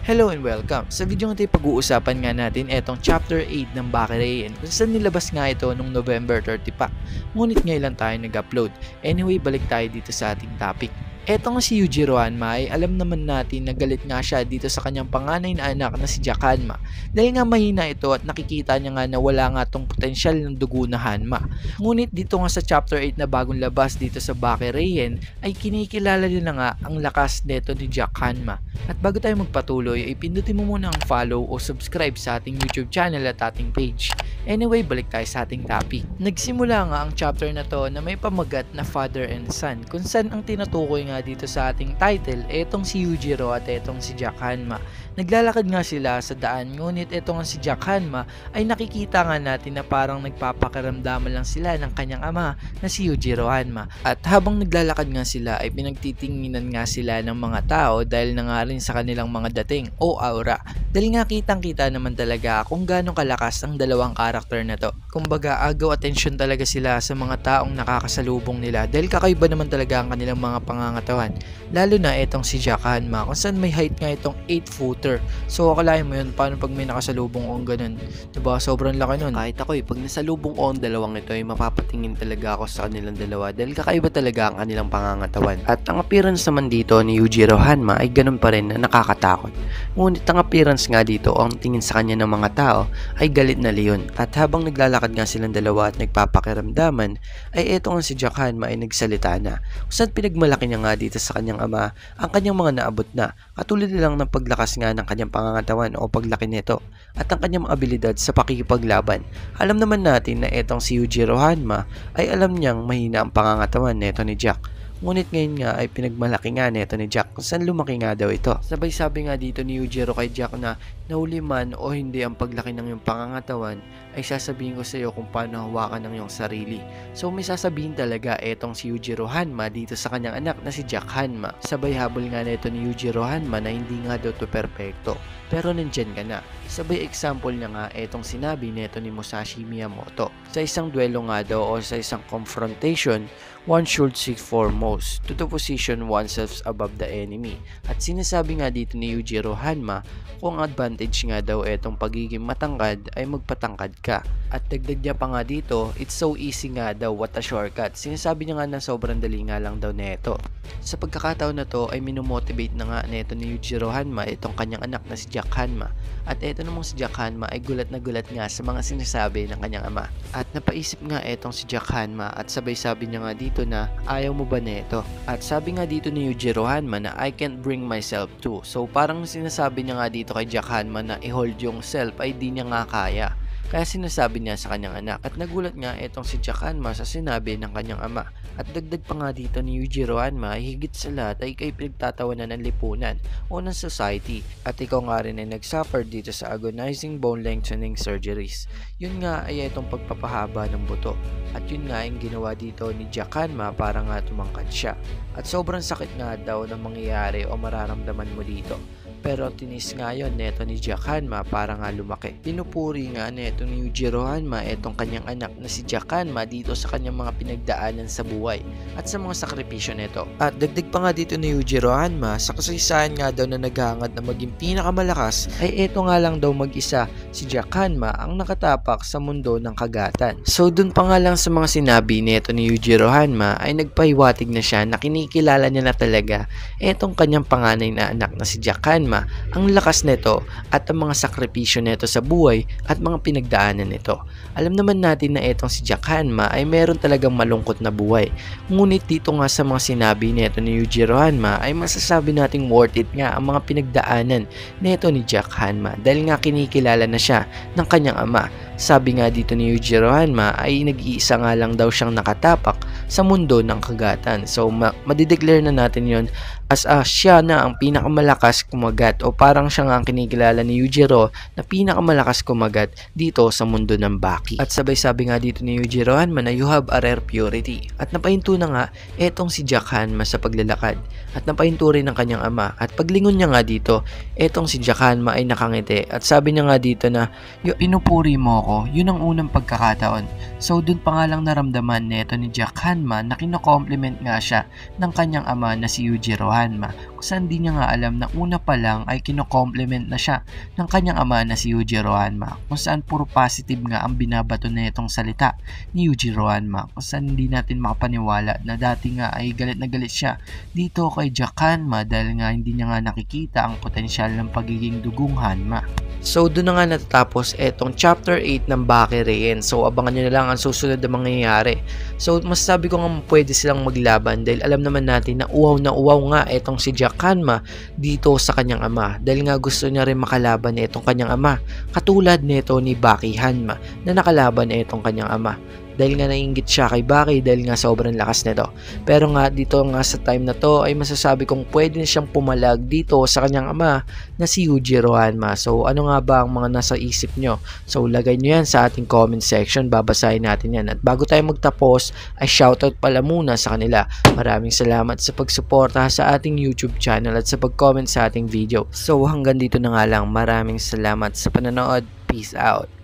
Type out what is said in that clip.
Hello and welcome! Sa video natin pag-uusapan nga natin etong Chapter 8 ng Bakirayan kung saan nilabas nga ito noong November 30 pa. Ngunit ngayon lang tayo nag-upload. Anyway, balik tayo dito sa ating topic. Eto nga si Yujiro Hanma ay alam naman natin na galit nga siya dito sa kanyang panganay na anak na si Jack Hanma dahil nga mahina ito at nakikita niya nga na wala nga tong potensyal ng dugo na Hanma. Ngunit dito nga sa chapter 8 na bagong labas dito sa Bakirayan ay kinikilala niya na nga ang lakas neto ni Jack Hanma. At bago tayo magpatuloy ay pindutin mo muna ang follow o subscribe sa ating YouTube channel at ating page. Anyway, balik tayo sa ating topic. Nagsimula nga ang chapter na to na may pamagat na father and son kung saan ang tinutukoy nga dito sa ating title etong si Yujiro at etong si Jack Hanma. Naglalakad nga sila sa daan ngunit etong si Jack Hanma ay nakikita nga natin na parang nagpapakiramdaman lang sila ng kanyang ama na si Yujiro Hanma. At habang naglalakad nga sila ay pinagtitinginan nga sila ng mga tao dahil na nga rin sa kanilang mga dating o aura. Dahil nga kitang kita naman talaga kung gaano kalakas ang dalawang karakter na to. Kumbaga agaw atensyon talaga sila sa mga taong nakakasalubong nila dahil kakaiba naman talaga ang kanilang mga pangangatawan. Lalo na itong si Jack Hanma kung saan may height nga itong 8-footer. So akalain mo yun paano pag may nakasalubong o ganun. Diba sobrang laki nun. Kahit ako pag nasalubong ko ang dalawang ito ay mapapatingin talaga ako sa kanilang dalawa dahil kakaiba talaga ang kanilang pangangatawan. At ang appearance naman dito ni Yujiro Hanma ay ganun pa rin na nakakatakot. Ngunit ang appearance nga dito o ang tingin sa kanya ng mga tao ay galit na leon. At habang naglalakad nga silang dalawa at nagpapakiramdaman ay eto nga si Jack Hanma ay nagsalita na. Kung saan pinagmalaki niya nga dito sa kanyang ama ang kanyang mga naabot na katulad nilang ng paglakas nga ng kanyang pangangatawan o paglaki nito at ang kanyang mga abilidad sa pakikipaglaban. Alam naman natin na etong si Yujiro Hanma ay alam niyang mahina ang pangangatawan neto ni Jack. Ngunit ngayon nga ay pinagmalaki nga neto ni Jack kung saan lumaki nga daw ito. Sabay sabi nga dito ni Yujiro kay Jack na nahuli man o hindi ang paglaki ng iyong pangangatawan ay sasabihin ko sa iyo kung paano hawakan ng iyong sarili. So may sasabihin talaga etong si Yujiro Hanma dito sa kanyang anak na si Jack Hanma. Sabay habol nga neto ni Yujiro Hanma na hindi nga daw to perfecto. Pero nandyan ka na. Sabay example niya nga etong sinabi neto ni Musashi Miyamoto. Sa isang duelo nga daw o sa isang confrontation, one should seek foremost to position oneself above the enemy. At sinasabi nga dito ni Yujiro Hanma kung advantage nga daw etong pagiging matangkad ay magpatangkad ka. At dagdag niya pa nga dito, it's so easy nga daw, what a shortcut. Sinasabi niya nga na sobrang dali nga lang daw neto. Sa pagkakataon na to ay minomotivate na nga neto ni Yujiro Hanma itong kanyang anak na si Jack Hanma. At eto namang si Jack Hanma ay gulat na gulat nga sa mga sinasabi ng kanyang ama. At napaisip nga etong si Jack Hanma at sabay sabi niya nga dito na ayaw mo ba neto? At sabi nga dito ni Yujiro Hanma na I can't bring myself to. So parang sinasabi niya nga dito kay Jack Hanma na i-hold yung self ay di niya nga kaya. Kaya sinasabi niya sa kanyang anak at nagulat nga etong si Jack Hanma sa sinabi ng kanyang ama. At dagdag pa nga dito ni Yujiro Hanma ay higit sa lahat ay kay pinagtatawanan ng lipunan o ng society. At ikaw nga rin ay nagsuffer dito sa agonizing bone lengthening surgeries. Yun nga ay itong pagpapahaba ng buto. At yun nga yung ginawa dito ni Jack Hanma para nga tumangkad siya. At sobrang sakit nga daw na mangyayari o mararamdaman mo dito. Pero tinis nga yun neto ni Jack Hanma para nga lumaki. Pinupuri nga neto ni Yujiro Hanma etong kanyang anak na si Jack Hanma dito sa kanyang mga pinagdaanan sa buhay at sa mga sakripisyo neto. At dagdag pa nga dito ni Yujiro Hanma sa kasaysayan nga daw na naghahangad na maging pinakamalakas ay eto nga lang daw mag-isa si Jack Hanma ang nakatapak sa mundo ng kagatan. So dun pa nga lang sa mga sinabi neto ni Yujiro Hanma ay nagpahiwatig na siya na kinikilala niya na talaga etong kanyang panganay na anak na si Jack Hanma, ang lakas nito at ang mga sakripisyo nito sa buhay at mga pinagdaanan nito. Alam naman natin na etong si Jack Hanma ay meron talagang malungkot na buhay. Ngunit dito nga sa mga sinabi nito ni Yujiro Hanma ay masasabi nating worth it nga ang mga pinagdaanan nito ni Jack Hanma dahil nga kinikilala na siya ng kanyang ama. Sabi nga dito ni Yujiro Hanma ay nag-iisa nga lang daw siyang nakatapak sa mundo ng kagatan. So madideclare na natin yon as siya na ang pinakamalakas kumagat o parang siya nga ang kinikilala ni Yujiro na pinakamalakas kumagat dito sa mundo ng Baki. At sabay sabi nga dito ni Yujiro Hanma na you have a rare purity. At napahinto na nga etong si Jack Hanma sa paglalakad at napahinto rin ng kanyang ama. At paglingon niya nga dito etong si Jack Hanma ay nakangiti at sabi niya nga dito na pinupuri mo ako, yun ang unang pagkakataon. So dun pa nga lang naramdaman neto ni Jack Hanma na kino-compliment nga siya ng kanyang ama na si Yujiro Hanma. saan di niya nga alam na una pa lang ay kino-compliment na siya ng kanyang ama na si Yujiro Hanma, kung saan puro positive nga ang binabato na itong salita ni Yujiro Hanma, kung saan hindi natin makapaniwala na dati nga ay galit na galit siya dito kay Jack Hanma dahil nga hindi niya nga nakikita ang potensyal ng pagiging dugong Hanma. So doon na nga natatapos etong chapter 8 ng Bakirei. So abangan nyo na lang ang susunod na mangyayari. So masasabi ko nga pwede silang maglaban dahil alam naman natin na uwaw nga etong si Jack Hanma dito sa kanyang ama, dahil nga gusto niya rin makalaban etong kanyang ama, katulad nito ni Baki Hanma na nakalaban etong kanyang ama. Dahil nga naiinggit siya kay Baki dahil nga sobrang lakas nito. Pero nga dito nga sa time na to ay masasabi kong pwede na siyang pumalag dito sa kanyang ama na si Yujiro Hanma. So ano nga ba ang mga nasa isip nyo? So lagay nyo yan sa ating comment section, babasahin natin yan. At bago tayo magtapos ay shoutout pala muna sa kanila. Maraming salamat sa pagsuporta sa ating YouTube channel at sa pag-comment sa ating video. So hanggang dito na nga lang, maraming salamat sa panonood. Peace out.